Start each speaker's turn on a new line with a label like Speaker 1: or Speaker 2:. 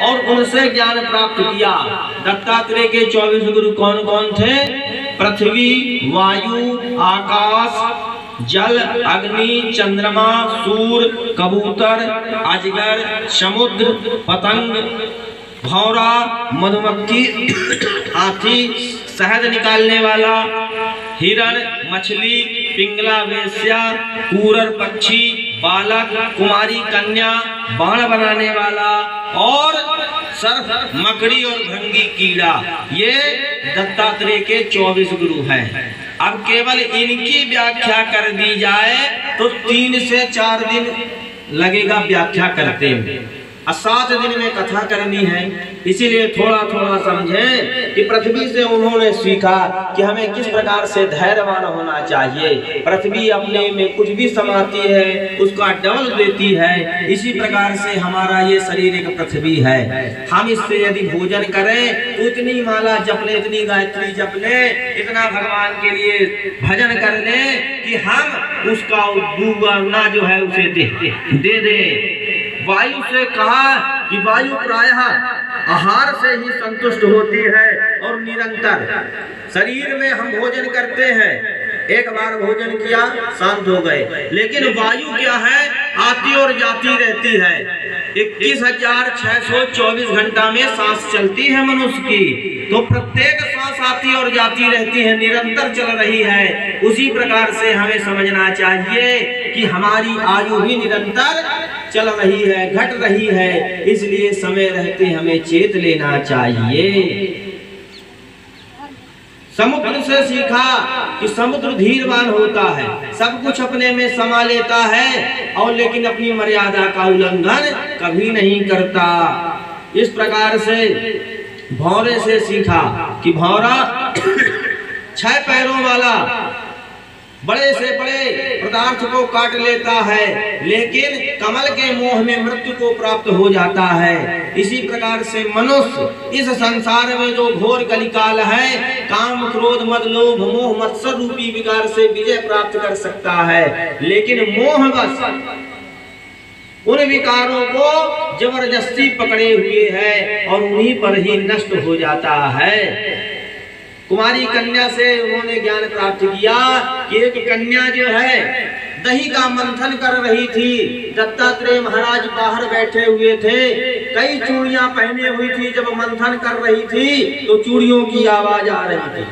Speaker 1: और उनसे ज्ञान प्राप्त किया। दत्तात्रेय के 24 गुरु कौन कौन थे? पृथ्वी, वायु, आकाश, जल, अग्नि, चंद्रमा, सूर्य, कबूतर, अजगर, समुद्र, पतंग, भौरा, मधुमक्खी, हाथी, शहद निकालने वाला, हिरण, मछली, पिंगला, वेश्या, कूरर पक्षी, बालक, कुमारी कन्या, बाण बनाने वाला और सर्प, मकड़ी और भृंगी कीड़ा। ये दत्तात्रेय के 24 गुरु हैं। अब केवल इनकी व्याख्या कर दी जाए तो 3 से 4 दिन लगेगा व्याख्या करते हैं, 7 दिन में कथा करनी है। इसीलिए थोड़ा थोड़ा समझें कि पृथ्वी से उन्होंने सीखा कि हमें किस प्रकार से धैर्यवान होना चाहिए। पृथ्वी अपने में कुछ भी समाती है उसका डबल देती है। इसी प्रकार से हमारा ये शरीर एक पृथ्वी है। हम इससे यदि भोजन करें तो इतनी माला जप ले, इतनी गायत्री जप ले, इतना भगवान के लिए भजन कर ले कि हम उसका दुगना जो है उसे दे दे। वायु से कहा कि वायु प्रायः आहार से ही संतुष्ट होती है और निरंतर शरीर में हम भोजन करते हैं, एक बार भोजन किया शांत हो गए, लेकिन वायु क्या है? आती और जाती रहती है। 21,624 घंटा में सांस चलती है मनुष्य की, तो प्रत्येक सांस आती और जाती रहती है, निरंतर चल रही है। उसी प्रकार से हमें समझना चाहिए कि हमारी आयु भी निरंतर चल रही है, घट रही है। इसलिए समय रहते हमें चेत लेना चाहिए। समुद्र से सीखा कि समुद्र धीरवान होता है, सब कुछ अपने में समा लेता है और लेकिन अपनी मर्यादा का उल्लंघन कभी नहीं करता। इस प्रकार से भौरे से सीखा कि भौरा 6 पैरों वाला बड़े से बड़े पदार्थ को काट लेता है, लेकिन कमल के मोह में मृत्यु को प्राप्त हो जाता है। इसी प्रकार से मनुष्य इस संसार में जो घोर कलिकाल है, काम, क्रोध, मद, लोभ, मोह, मत्सर रूपी विकार से विजय प्राप्त कर सकता है, लेकिन मोहवश उन विकारों को जबरदस्ती पकड़े हुए है और उन्हीं पर ही नष्ट हो जाता है। कुमारी कन्या से उन्होंने ज्ञान प्राप्त किया कि एक कन्या जो है दही का मंथन कर रही थी। दत्तात्रेय महाराज बाहर बैठे हुए थे, कई चूड़ियां पहने हुई थी। जब मंथन कर रही थी तो चूड़ियों की आवाज आ रही थी।